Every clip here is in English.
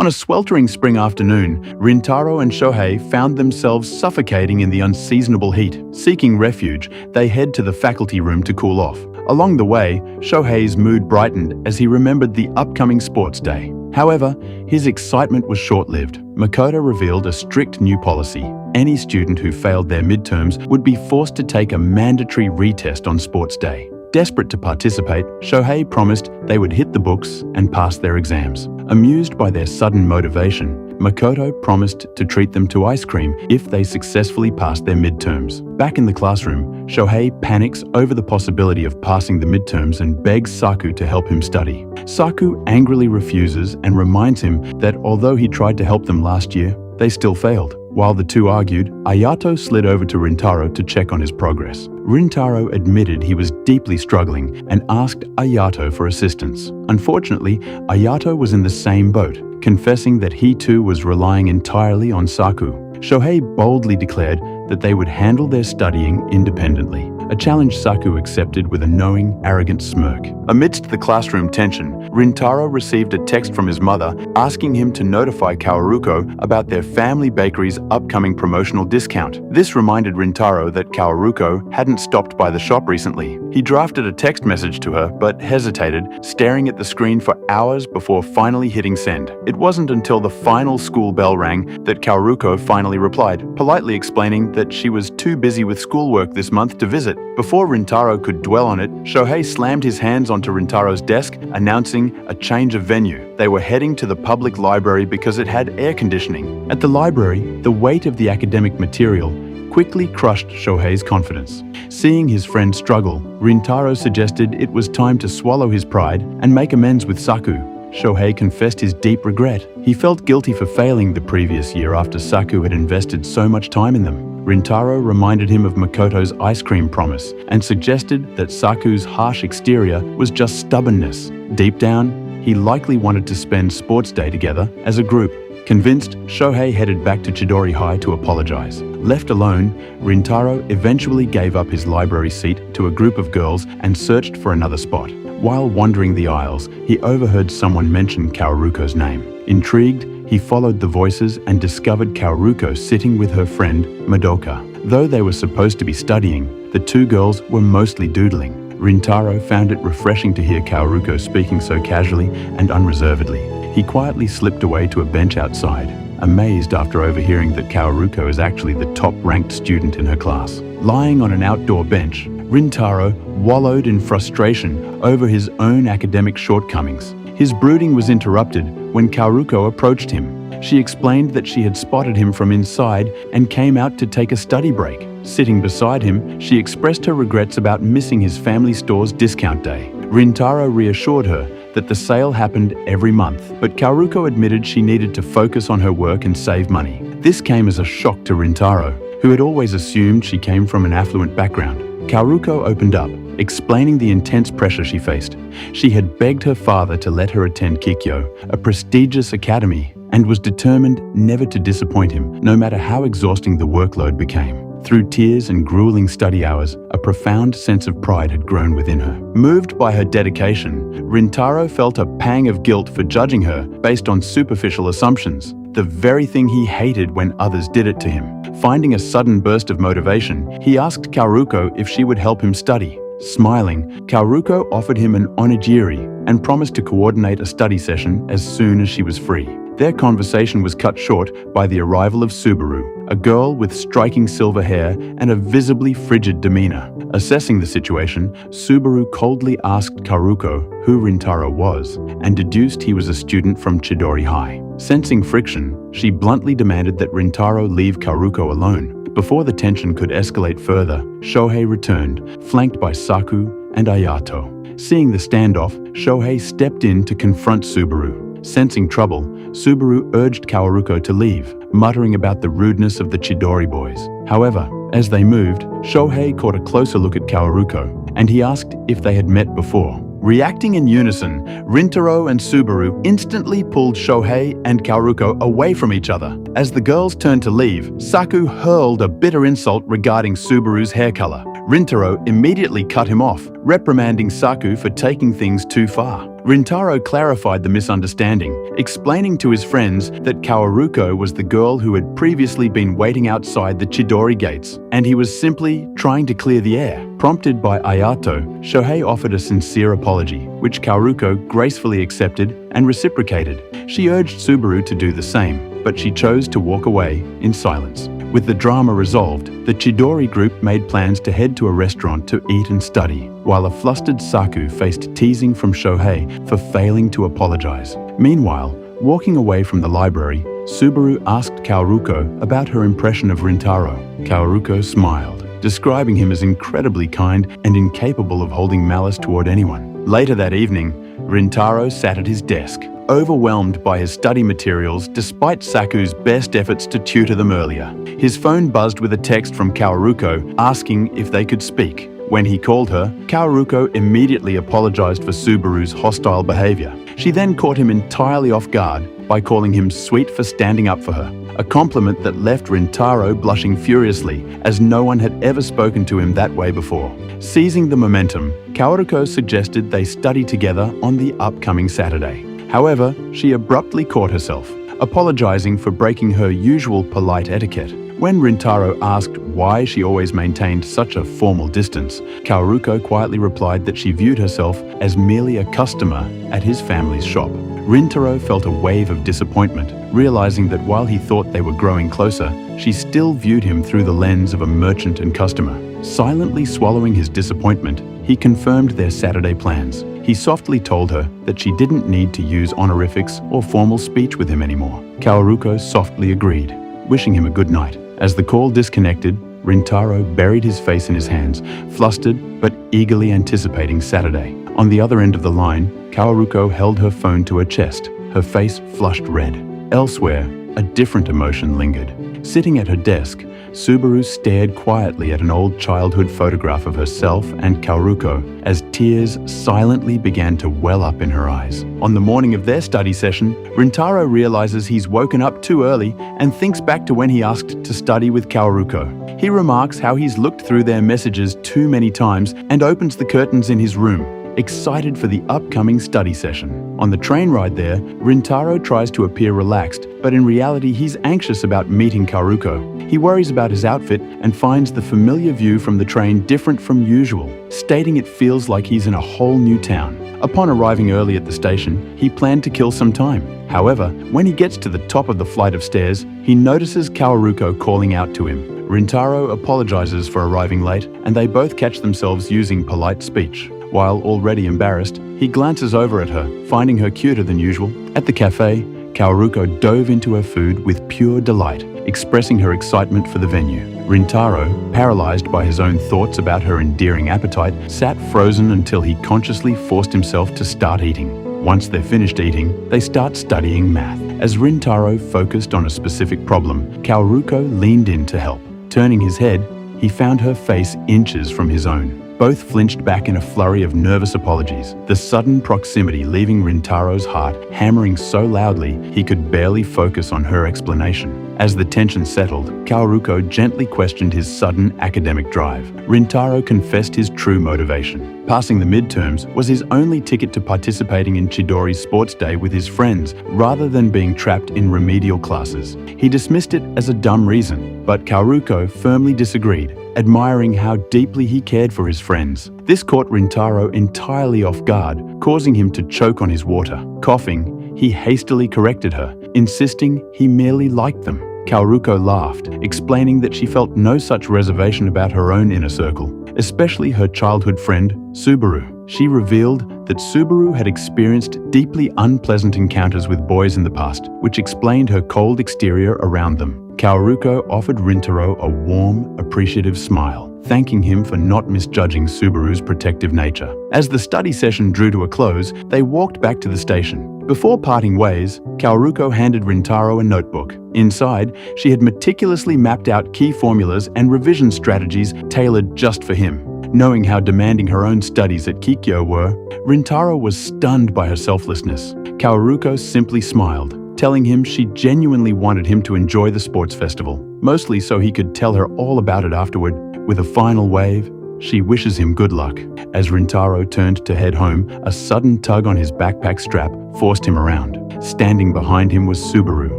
On a sweltering spring afternoon, Rintaro and Shohei found themselves suffocating in the unseasonable heat. Seeking refuge, they head to the faculty room to cool off. Along the way, Shohei's mood brightened as he remembered the upcoming sports day. However, his excitement was short-lived. Makoto revealed a strict new policy. Any student who failed their midterms would be forced to take a mandatory retest on sports day. Desperate to participate, Shohei promised they would hit the books and pass their exams. Amused by their sudden motivation, Makoto promised to treat them to ice cream if they successfully passed their midterms. Back in the classroom, Shohei panics over the possibility of passing the midterms and begs Saku to help him study. Saku angrily refuses and reminds him that although he tried to help them last year, they still failed. While the two argued, Ayato slid over to Rintaro to check on his progress. Rintaro admitted he was deeply struggling and asked Ayato for assistance. Unfortunately, Ayato was in the same boat, confessing that he too was relying entirely on Saku. Shohei boldly declared that they would handle their studying independently, a challenge Saku accepted with a knowing, arrogant smirk. Amidst the classroom tension, Rintaro received a text from his mother asking him to notify Kaoruko about their family bakery's upcoming promotional discount. This reminded Rintaro that Kaoruko hadn't stopped by the shop recently. He drafted a text message to her, but hesitated, staring at the screen for hours before finally hitting send. It wasn't until the final school bell rang that Kaoruko finally replied, politely explaining that she was too busy with schoolwork this month to visit. Before Rintaro could dwell on it, Shohei slammed his hands onto Rintaro's desk, announcing a change of venue. They were heading to the public library because it had air conditioning. At the library, the weight of the academic material quickly crushed Shohei's confidence. Seeing his friend struggle, Rintaro suggested it was time to swallow his pride and make amends with Saku. Shohei confessed his deep regret. He felt guilty for failing the previous year after Saku had invested so much time in them. Rintaro reminded him of Makoto's ice cream promise and suggested that Saku's harsh exterior was just stubbornness. Deep down, he likely wanted to spend sports day together as a group. Convinced, Shohei headed back to Chidori High to apologize. Left alone, Rintaro eventually gave up his library seat to a group of girls and searched for another spot. While wandering the aisles, he overheard someone mention Kaoruko's name. Intrigued, he followed the voices and discovered Kaoruko sitting with her friend, Madoka. Though they were supposed to be studying, the two girls were mostly doodling. Rintaro found it refreshing to hear Kaoruko speaking so casually and unreservedly. He quietly slipped away to a bench outside, amazed after overhearing that Kaoruko is actually the top-ranked student in her class. Lying on an outdoor bench, Rintaro wallowed in frustration over his own academic shortcomings. His brooding was interrupted when Kaoruko approached him. She explained that she had spotted him from inside and came out to take a study break. Sitting beside him, she expressed her regrets about missing his family store's discount day. Rintaro reassured her that the sale happened every month, but Kaoruko admitted she needed to focus on her work and save money. This came as a shock to Rintaro, who had always assumed she came from an affluent background. Kaoruko opened up, explaining the intense pressure she faced. She had begged her father to let her attend Kikyo, a prestigious academy, and was determined never to disappoint him, no matter how exhausting the workload became. Through tears and grueling study hours, a profound sense of pride had grown within her. Moved by her dedication, Rintaro felt a pang of guilt for judging her based on superficial assumptions, the very thing he hated when others did it to him. Finding a sudden burst of motivation, he asked Kaoruko if she would help him study. Smiling, Kaoruko offered him an onigiri and promised to coordinate a study session as soon as she was free. Their conversation was cut short by the arrival of Subaru, a girl with striking silver hair and a visibly frigid demeanor. Assessing the situation, Subaru coldly asked Kaoruko who Rintaro was and deduced he was a student from Chidori High. Sensing friction, she bluntly demanded that Rintaro leave Kaoruko alone. Before the tension could escalate further, Shohei returned, flanked by Saku and Ayato. Seeing the standoff, Shohei stepped in to confront Subaru. Sensing trouble, Subaru urged Kaoruko to leave, muttering about the rudeness of the Chidori boys. However, as they moved, Shohei caught a closer look at Kaoruko, and he asked if they had met before. Reacting in unison, Rintaro and Subaru instantly pulled Shohei and Kaoruko away from each other. As the girls turned to leave, Saku hurled a bitter insult regarding Subaru's hair color. Rintaro immediately cut him off, reprimanding Saku for taking things too far. Rintaro clarified the misunderstanding, explaining to his friends that Kawaruko was the girl who had previously been waiting outside the Chidori gates, and he was simply trying to clear the air. Prompted by Ayato, Shohei offered a sincere apology, which Kawaruko gracefully accepted and reciprocated. She urged Subaru to do the same, but she chose to walk away in silence. With the drama resolved, the Chidori group made plans to head to a restaurant to eat and study, while a flustered Saku faced teasing from Shohei for failing to apologize. Meanwhile, walking away from the library, Subaru asked Kawaruko about her impression of Rintaro. Kawaruko smiled, describing him as incredibly kind and incapable of holding malice toward anyone. Later that evening, Rintaro sat at his desk, overwhelmed by his study materials despite Saku's best efforts to tutor them earlier. His phone buzzed with a text from Kawaruko asking if they could speak. When he called her, Kawaruko immediately apologized for Subaru's hostile behavior. She then caught him entirely off guard by calling him sweet for standing up for her, a compliment that left Rintaro blushing furiously, as no one had ever spoken to him that way before. Seizing the momentum, Kawaruko suggested they study together on the upcoming Saturday. However, she abruptly caught herself, apologizing for breaking her usual polite etiquette. When Rintaro asked why she always maintained such a formal distance, Kawaruko quietly replied that she viewed herself as merely a customer at his family's shop. Rintaro felt a wave of disappointment, realizing that while he thought they were growing closer, she still viewed him through the lens of a merchant and customer. Silently swallowing his disappointment, he confirmed their Saturday plans. He softly told her that she didn't need to use honorifics or formal speech with him anymore. Kawaruko softly agreed, wishing him a good night. As the call disconnected, Rintaro buried his face in his hands, flustered but eagerly anticipating Saturday. On the other end of the line, Kawaruko held her phone to her chest, her face flushed red. Elsewhere, a different emotion lingered. Sitting at her desk, Subaru stared quietly at an old childhood photograph of herself and Kawaruko as tears silently began to well up in her eyes. On the morning of their study session, Rintaro realizes he's woken up too early and thinks back to when he asked to study with Kawaruko. He remarks how he's looked through their messages too many times and opens the curtains in his room, excited for the upcoming study session. On the train ride there, Rintaro tries to appear relaxed, but in reality he's anxious about meeting Kawaruko. He worries about his outfit and finds the familiar view from the train different from usual, stating it feels like he's in a whole new town. Upon arriving early at the station, he planned to kill some time. However, when he gets to the top of the flight of stairs, he notices Kawaruko calling out to him. Rintaro apologizes for arriving late, and they both catch themselves using polite speech. While already embarrassed, he glances over at her, finding her cuter than usual. At the cafe, Kawaruko dove into her food with pure delight, expressing her excitement for the venue. Rintaro, paralyzed by his own thoughts about her endearing appetite, sat frozen until he consciously forced himself to start eating. Once they're finished eating, they start studying math. As Rintaro focused on a specific problem, Kawaruko leaned in to help. Turning his head, he found her face inches from his own. Both flinched back in a flurry of nervous apologies, the sudden proximity leaving Rintaro's heart hammering so loudly he could barely focus on her explanation. As the tension settled, Kawaruko gently questioned his sudden academic drive. Rintaro confessed his true motivation. Passing the midterms was his only ticket to participating in Chidori's sports day with his friends, rather than being trapped in remedial classes. He dismissed it as a dumb reason, but Kawaruko firmly disagreed, admiring how deeply he cared for his friends. This caught Rintaro entirely off guard, causing him to choke on his water. Coughing, he hastily corrected her, insisting he merely liked them. Kawaruko laughed, explaining that she felt no such reservation about her own inner circle, especially her childhood friend, Subaru. She revealed that Subaru had experienced deeply unpleasant encounters with boys in the past, which explained her cold exterior around them. Kawaruko offered Rintaro a warm, appreciative smile, thanking him for not misjudging Subaru's protective nature. As the study session drew to a close, they walked back to the station. Before parting ways, Kawaruko handed Rintaro a notebook. Inside, she had meticulously mapped out key formulas and revision strategies tailored just for him. Knowing how demanding her own studies at Kikyo were, Rintaro was stunned by her selflessness. Kawaruko simply smiled, telling him she genuinely wanted him to enjoy the sports festival, mostly so he could tell her all about it afterward. With a final wave, She wishes him good luck. As Rintaro turned to head home, a sudden tug on his backpack strap forced him around. Standing behind him was Subaru,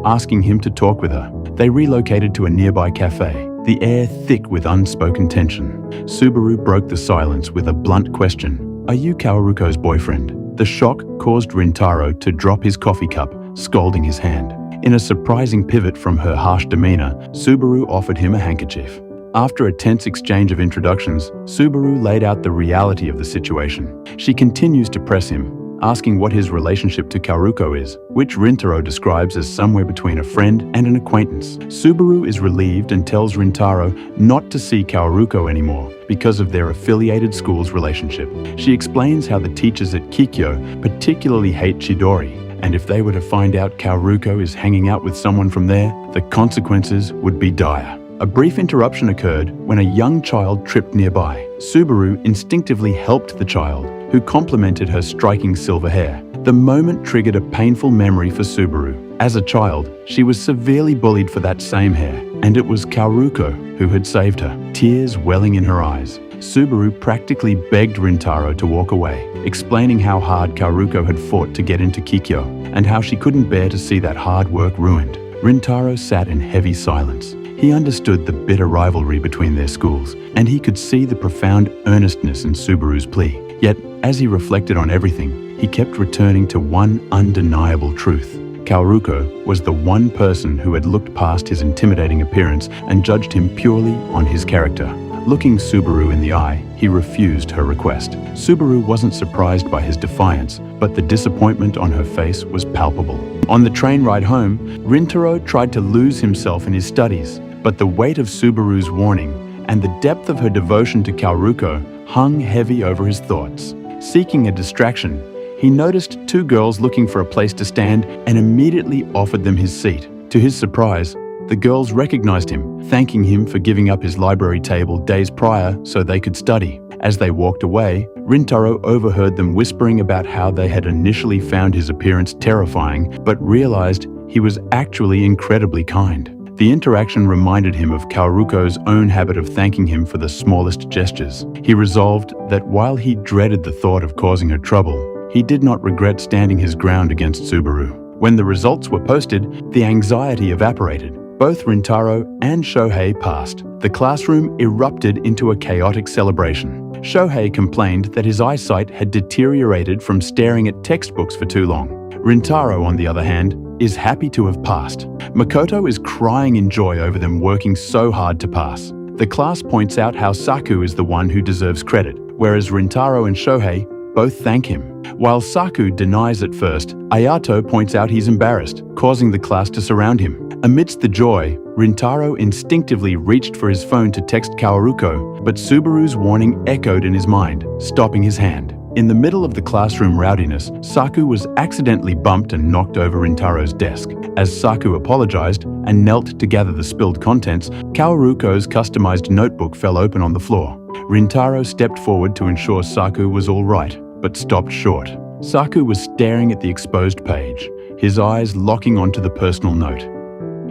asking him to talk with her. They relocated to a nearby cafe, the air thick with unspoken tension. Subaru broke the silence with a blunt question. "Are you Kaoruko's boyfriend?" The shock caused Rintaro to drop his coffee cup, scalding his hand. In a surprising pivot from her harsh demeanor, Subaru offered him a handkerchief. After a tense exchange of introductions, Subaru laid out the reality of the situation. She continues to press him, asking what his relationship to Kaoruko is, which Rintaro describes as somewhere between a friend and an acquaintance. Subaru is relieved and tells Rintaro not to see Kaoruko anymore because of their affiliated school's relationship. She explains how the teachers at Kikyo particularly hate Chidori, and if they were to find out Kaoruko is hanging out with someone from there, the consequences would be dire. A brief interruption occurred when a young child tripped nearby. Subaru instinctively helped the child, who complimented her striking silver hair. The moment triggered a painful memory for Subaru. As a child, she was severely bullied for that same hair, and it was Kaoruko who had saved her. Tears welling in her eyes, Subaru practically begged Rintaro to walk away, explaining how hard Kaoruko had fought to get into Kikyo, and how she couldn't bear to see that hard work ruined. Rintaro sat in heavy silence. He understood the bitter rivalry between their schools, and he could see the profound earnestness in Subaru's plea. Yet, as he reflected on everything, he kept returning to one undeniable truth. Kaoruko was the one person who had looked past his intimidating appearance and judged him purely on his character. Looking Subaru in the eye, he refused her request. Subaru wasn't surprised by his defiance, but the disappointment on her face was palpable. On the train ride home, Rintaro tried to lose himself in his studies, but the weight of Subaru's warning and the depth of her devotion to Kaoruko hung heavy over his thoughts. Seeking a distraction, he noticed two girls looking for a place to stand and immediately offered them his seat. To his surprise, the girls recognized him, thanking him for giving up his library table days prior so they could study. As they walked away, Rintaro overheard them whispering about how they had initially found his appearance terrifying, but realized he was actually incredibly kind. The interaction reminded him of Kaoruko's own habit of thanking him for the smallest gestures. He resolved that while he dreaded the thought of causing her trouble, he did not regret standing his ground against Subaru. When the results were posted, the anxiety evaporated. Both Rintaro and Shohei passed. The classroom erupted into a chaotic celebration. Shohei complained that his eyesight had deteriorated from staring at textbooks for too long. Rintaro, on the other hand, is happy to have passed. Makoto is crying in joy over them working so hard to pass. The class points out how Saku is the one who deserves credit, whereas Rintaro and Shohei both thank him. While Saku denies at first, Ayato points out he's embarrassed, causing the class to surround him. Amidst the joy, Rintaro instinctively reached for his phone to text Kaoruko, but Subaru's warning echoed in his mind, stopping his hand. In the middle of the classroom rowdiness, Saku was accidentally bumped and knocked over Rintaro's desk. As Saku apologized and knelt to gather the spilled contents, Kaoruko's customized notebook fell open on the floor. Rintaro stepped forward to ensure Saku was all right, but stopped short. Saku was staring at the exposed page, his eyes locking onto the personal note.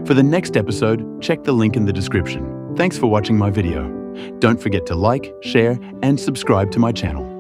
For the next episode, check the link in the description. Thanks for watching my video. Don't forget to like, share, and subscribe to my channel.